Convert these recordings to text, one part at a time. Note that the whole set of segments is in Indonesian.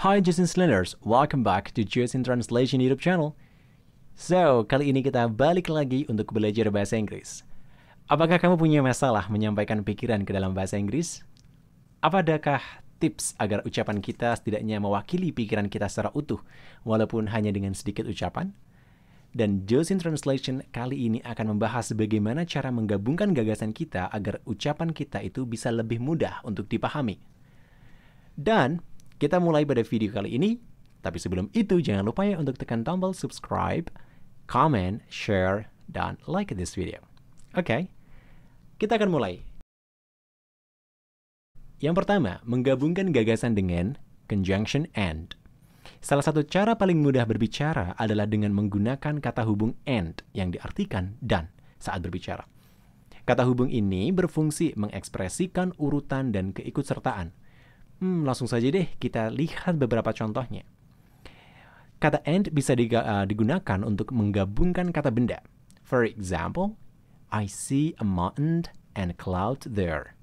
Hi Justin Slenders, welcome back to Justin Translation YouTube channel. So, kali ini kita balik lagi untuk belajar bahasa Inggris. Apakah kamu punya masalah menyampaikan pikiran ke dalam bahasa Inggris? Adakah tips agar ucapan kita setidaknya mewakili pikiran kita secara utuh, walaupun hanya dengan sedikit ucapan? Dan Justin Translation kali ini akan membahas bagaimana cara menggabungkan gagasan kita agar ucapan kita itu bisa lebih mudah untuk dipahami. Dan kita mulai pada video kali ini, tapi sebelum itu jangan lupa ya untuk tekan tombol subscribe, comment, share, dan like this video. Oke, kita akan mulai. Yang pertama, menggabungkan gagasan dengan conjunction and. Salah satu cara paling mudah berbicara adalah dengan menggunakan kata hubung and yang diartikan dan saat berbicara. Kata hubung ini berfungsi mengekspresikan urutan dan keikutsertaan. Langsung saja deh kita lihat beberapa contohnya. Kata and bisa digunakan untuk menggabungkan kata benda. For example, I see a mountain and clouds there.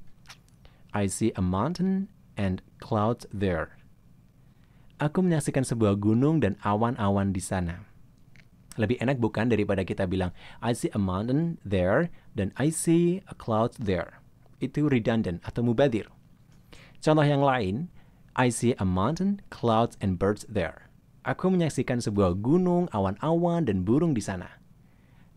I see a mountain and clouds there. Aku menyaksikan sebuah gunung dan awan-awan di sana. Lebih enak bukan daripada kita bilang I see a mountain there dan I see a cloud there. Itu redundant atau mubadir. Contoh yang lain, I see a mountain, clouds, and birds there. Aku menyaksikan sebuah gunung, awan-awan, dan burung di sana.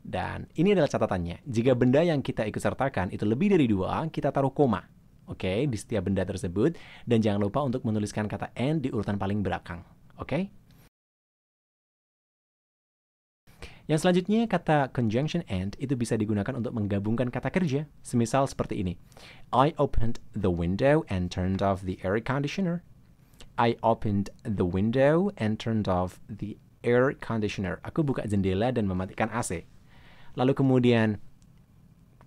Dan ini adalah catatannya. Jika benda yang kita ikut sertakan itu lebih dari 2, kita taruh koma. Oke, di setiap benda tersebut. Dan jangan lupa untuk menuliskan kata and di urutan paling belakang. Oke? Yang selanjutnya, kata conjunction and itu bisa digunakan untuk menggabungkan kata kerja. Semisal seperti ini. I opened the window and turned off the air conditioner. I opened the window and turned off the air conditioner. Aku buka jendela dan mematikan AC. Lalu kemudian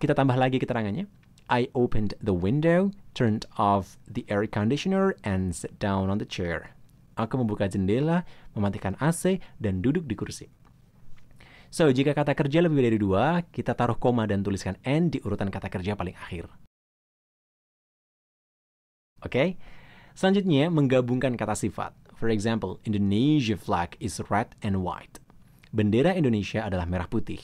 kita tambah lagi keterangannya. I opened the window, turned off the air conditioner, and sat down on the chair. Aku membuka jendela, mematikan AC, dan duduk di kursi. So, jika kata kerja lebih dari 2, kita taruh koma dan tuliskan and di urutan kata kerja paling akhir. Oke? Selanjutnya, menggabungkan kata sifat. For example, Indonesia flag is red and white. Bendera Indonesia adalah merah putih.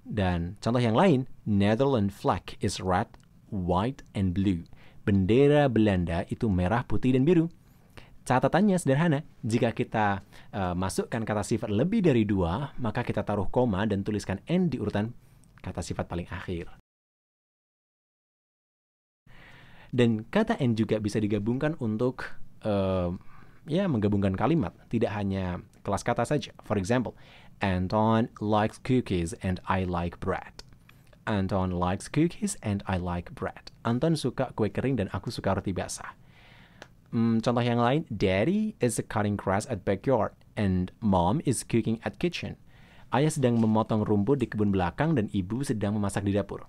Dan contoh yang lain, Netherlands flag is red, white, and blue. Bendera Belanda itu merah, putih, dan biru. Catatannya sederhana, jika kita masukkan kata sifat lebih dari 2, maka kita taruh koma dan tuliskan and di urutan kata sifat paling akhir. Dan kata and juga bisa digabungkan untuk menggabungkan kalimat, tidak hanya kelas kata saja. For example, Anton likes cookies and I like bread. Anton likes cookies and I like bread. Anton suka kue kering dan aku suka roti basah. Contoh yang lain, Daddy is cutting grass at backyard and Mom is cooking at kitchen. Ayah sedang memotong rumput di kebun belakang dan ibu sedang memasak di dapur.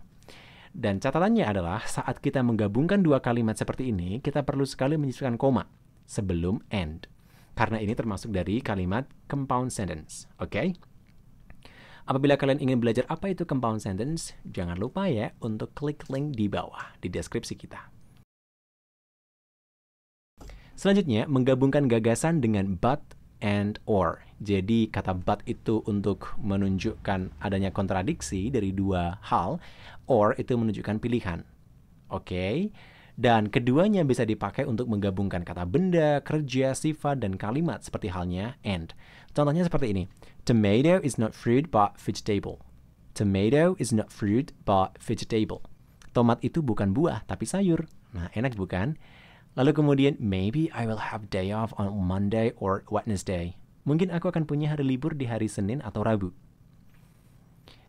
Dan catatannya adalah saat kita menggabungkan 2 kalimat seperti ini, kita perlu sekali menyisipkan koma sebelum and. Karena ini termasuk dari kalimat compound sentence. Oke? Apabila kalian ingin belajar apa itu compound sentence, jangan lupa ya untuk klik link di bawah di deskripsi kita. Selanjutnya, menggabungkan gagasan dengan but and or. Jadi, kata but itu untuk menunjukkan adanya kontradiksi dari 2 hal, or itu menunjukkan pilihan. Oke? Dan keduanya bisa dipakai untuk menggabungkan kata benda, kerja, sifat, dan kalimat seperti halnya and. Contohnya seperti ini. Tomato is not fruit but vegetable. Tomato is not fruit but vegetable. Tomat itu bukan buah tapi sayur. Nah, enak bukan? Lalu kemudian, maybe I will have day off on Monday or Wednesday. Mungkin aku akan punya hari libur di hari Senin atau Rabu.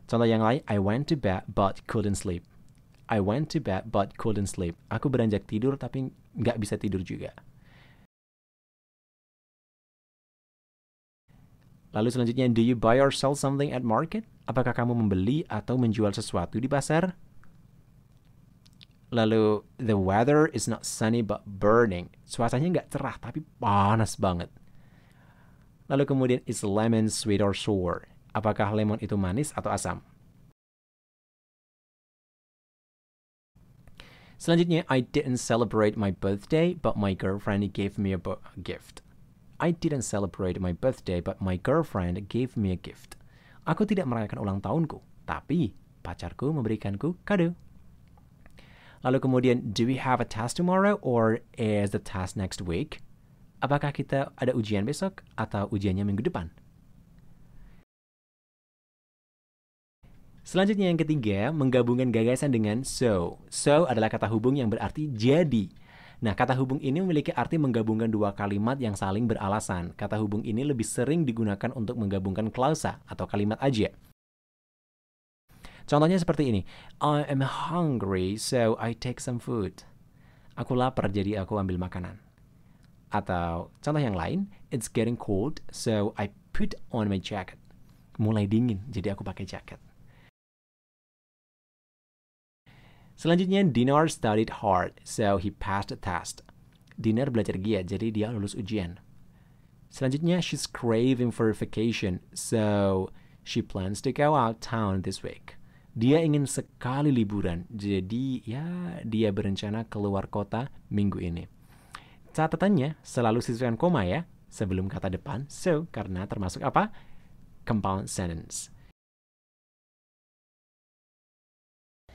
Contoh yang lain, I went to bed but couldn't sleep. I went to bed but couldn't sleep. Aku beranjak tidur tapi nggak bisa tidur juga. Lalu selanjutnya, do you buy or sell something at market? Apakah kamu membeli atau menjual sesuatu di pasar? Lalu, the weather is not sunny but burning. Cuacanya nggak cerah tapi panas banget. Lalu kemudian, is lemon sweet or sour? Apakah lemon itu manis atau asam? Selanjutnya, I didn't celebrate my birthday, but my girlfriend gave me a gift. I didn't celebrate my birthday, but my girlfriend gave me a gift. Aku tidak merayakan ulang tahunku, tapi pacarku memberikanku kado. Lalu kemudian, do we have a test tomorrow or is the test next week? Apakah kita ada ujian besok atau ujiannya minggu depan? Selanjutnya yang ketiga, menggabungkan gagasan dengan so. So adalah kata hubung yang berarti jadi. Nah, kata hubung ini memiliki arti menggabungkan dua kalimat yang saling beralasan. Kata hubung ini lebih sering digunakan untuk menggabungkan klausa atau kalimat aja. Contohnya seperti ini. I am hungry, so I take some food. Aku lapar, jadi aku ambil makanan. Atau contoh yang lain, it's getting cold, so I put on my jacket. Mulai dingin, jadi aku pakai jaket. Selanjutnya, Dinar studied hard, so he passed the test. Dinar belajar giat, jadi dia lulus ujian. Selanjutnya, she's craving for vacation, so she plans to go out town this week. Dia ingin sekali liburan, jadi ya dia berencana keluar kota minggu ini. Catatannya selalu sisipkan koma ya, sebelum kata depan, so, karena termasuk apa? Compound sentence.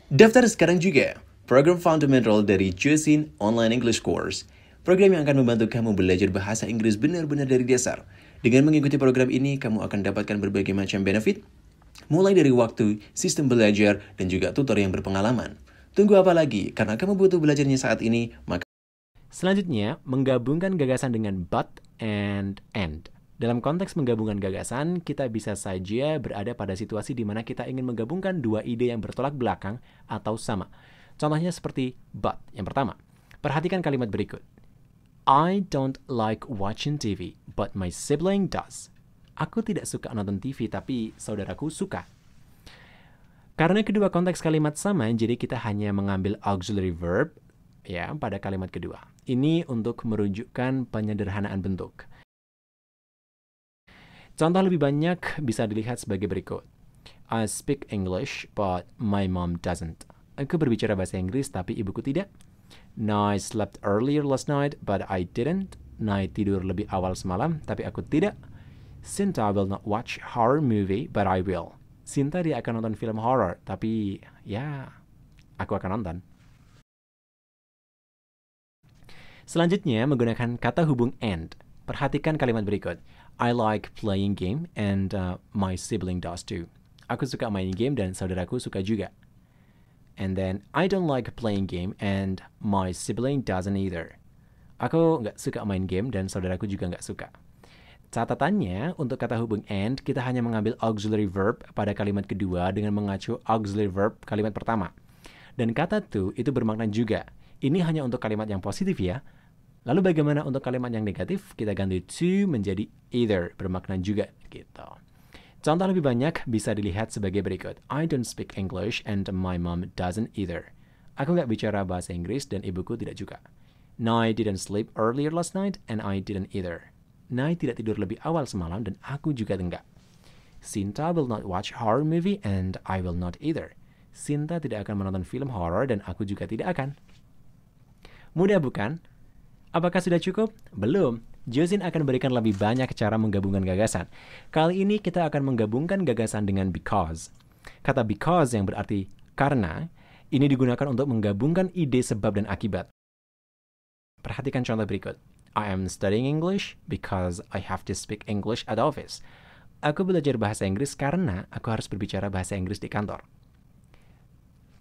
Daftar sekarang juga program fundamental dari Josin Online English Course. Program yang akan membantu kamu belajar bahasa Inggris benar-benar dari dasar. Dengan mengikuti program ini, kamu akan dapatkan berbagai macam benefit, mulai dari waktu, sistem belajar, dan juga tutor yang berpengalaman. Tunggu apa lagi? Karena kamu butuh belajarnya saat ini, maka... Selanjutnya, menggabungkan gagasan dengan but and. Dalam konteks menggabungkan gagasan, kita bisa saja berada pada situasi di mana kita ingin menggabungkan dua ide yang bertolak belakang atau sama. Contohnya seperti but. Yang pertama, perhatikan kalimat berikut. I don't like watching TV, but my sibling does. Aku tidak suka nonton TV, tapi saudaraku suka. Karena kedua konteks kalimat sama, jadi kita hanya mengambil auxiliary verb ya pada kalimat kedua. Ini untuk merunjukkan penyederhanaan bentuk. Contoh lebih banyak bisa dilihat sebagai berikut. I speak English, but my mom doesn't. Aku berbicara bahasa Inggris, tapi ibuku tidak. I slept earlier last night, but I didn't. Nai tidur lebih awal semalam, tapi aku tidak. Sinta will not watch horror movie, but I will. Sinta dia akan nonton film horror, tapi ya, aku akan nonton. Selanjutnya, menggunakan kata hubung and. Perhatikan kalimat berikut. I like playing game and my sibling does too. Aku suka main game dan saudaraku suka juga. And then, I don't like playing game and my sibling doesn't either. Aku nggak suka main game dan saudaraku juga nggak suka. Catatannya, untuk kata hubung and, kita hanya mengambil auxiliary verb pada kalimat kedua dengan mengacu auxiliary verb kalimat pertama. Dan kata to itu bermakna juga. Ini hanya untuk kalimat yang positif ya. Lalu bagaimana untuk kalimat yang negatif? Kita ganti to menjadi either, bermakna juga gitu. Contoh lebih banyak bisa dilihat sebagai berikut. I don't speak English and my mom doesn't either. Aku nggak bicara bahasa Inggris dan ibuku tidak juga. I didn't sleep earlier last night and I didn't either. Nai tidak tidur lebih awal semalam dan aku juga enggak. Sinta will not watch horror movie and I will not either. Sinta tidak akan menonton film horror dan aku juga tidak akan. Mudah bukan? Apakah sudah cukup? Belum. Josin akan berikan lebih banyak cara menggabungkan gagasan. Kali ini kita akan menggabungkan gagasan dengan because. Kata because yang berarti karena, ini digunakan untuk menggabungkan ide sebab dan akibat. Perhatikan contoh berikut. I am studying English because I have to speak English at office. Aku belajar bahasa Inggris karena aku harus berbicara bahasa Inggris di kantor.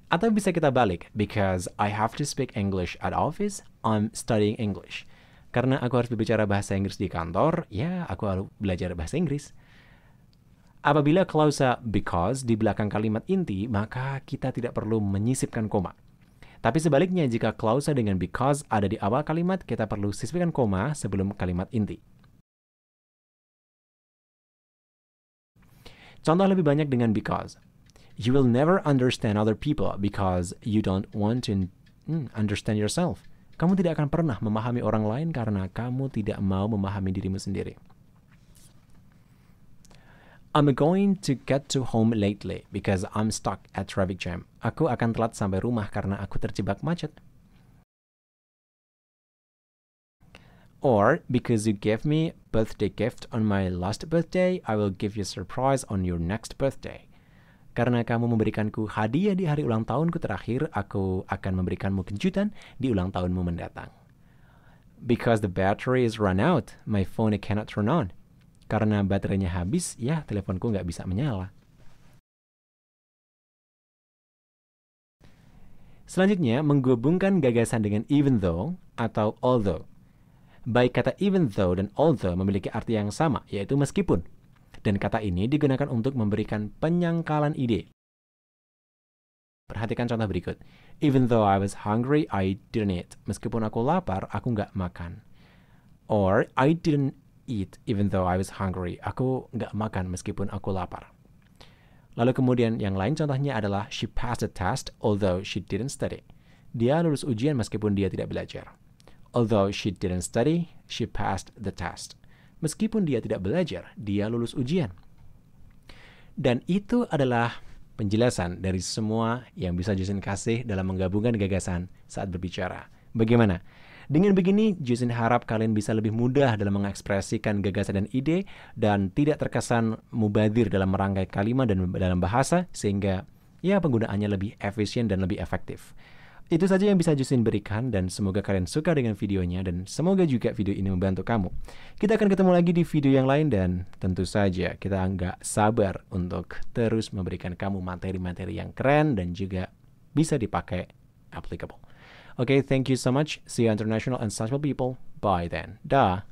Atau bisa kita balik, because I have to speak English at office, I'm studying English. Karena aku harus berbicara bahasa Inggris di kantor, ya aku harus belajar bahasa Inggris. Apabila klausa because di belakang kalimat inti, maka kita tidak perlu menyisipkan koma. Tapi sebaliknya, jika klausa dengan because ada di awal kalimat, kita perlu sisipkan koma sebelum kalimat inti. Contoh lebih banyak dengan because. You will never understand other people because you don't want to understand yourself. Kamu tidak akan pernah memahami orang lain karena kamu tidak mau memahami dirimu sendiri. I'm going to get to home lately because I'm stuck at traffic jam. Aku akan telat sampai rumah karena aku terjebak macet. Or, because you gave me birthday gift on my last birthday, I will give you a surprise on your next birthday. Karena kamu memberikanku hadiah di hari ulang tahunku terakhir, aku akan memberikanmu kejutan di ulang tahunmu mendatang. Because the battery is run out, my phone cannot turn on. Karena baterainya habis, ya teleponku nggak bisa menyala. Selanjutnya, menggabungkan gagasan dengan even though atau although. Baik kata even though dan although memiliki arti yang sama, yaitu meskipun. Dan kata ini digunakan untuk memberikan penyangkalan ide. Perhatikan contoh berikut. Even though I was hungry, I didn't eat. Meskipun aku lapar, aku nggak makan. Or, I didn't eat even though I was hungry. Aku nggak makan meskipun aku lapar. Lalu kemudian yang lain contohnya adalah she passed the test although she didn't study. Dia lulus ujian meskipun dia tidak belajar. Although she didn't study, she passed the test. Meskipun dia tidak belajar, dia lulus ujian. Dan itu adalah penjelasan dari semua yang bisa Justin kasih dalam menggabungkan gagasan saat berbicara. Bagaimana? Dengan begini, Justin harap kalian bisa lebih mudah dalam mengekspresikan gagasan dan ide dan tidak terkesan mubadir dalam merangkai kalimat dan dalam bahasa, sehingga ya penggunaannya lebih efisien dan lebih efektif. Itu saja yang bisa Justin berikan dan semoga kalian suka dengan videonya dan semoga juga video ini membantu kamu. Kita akan ketemu lagi di video yang lain dan tentu saja kita nggak sabar untuk terus memberikan kamu materi-materi yang keren dan juga bisa dipakai applicable. Okay, thank you so much. See you international and sociable people. Bye then. Dah.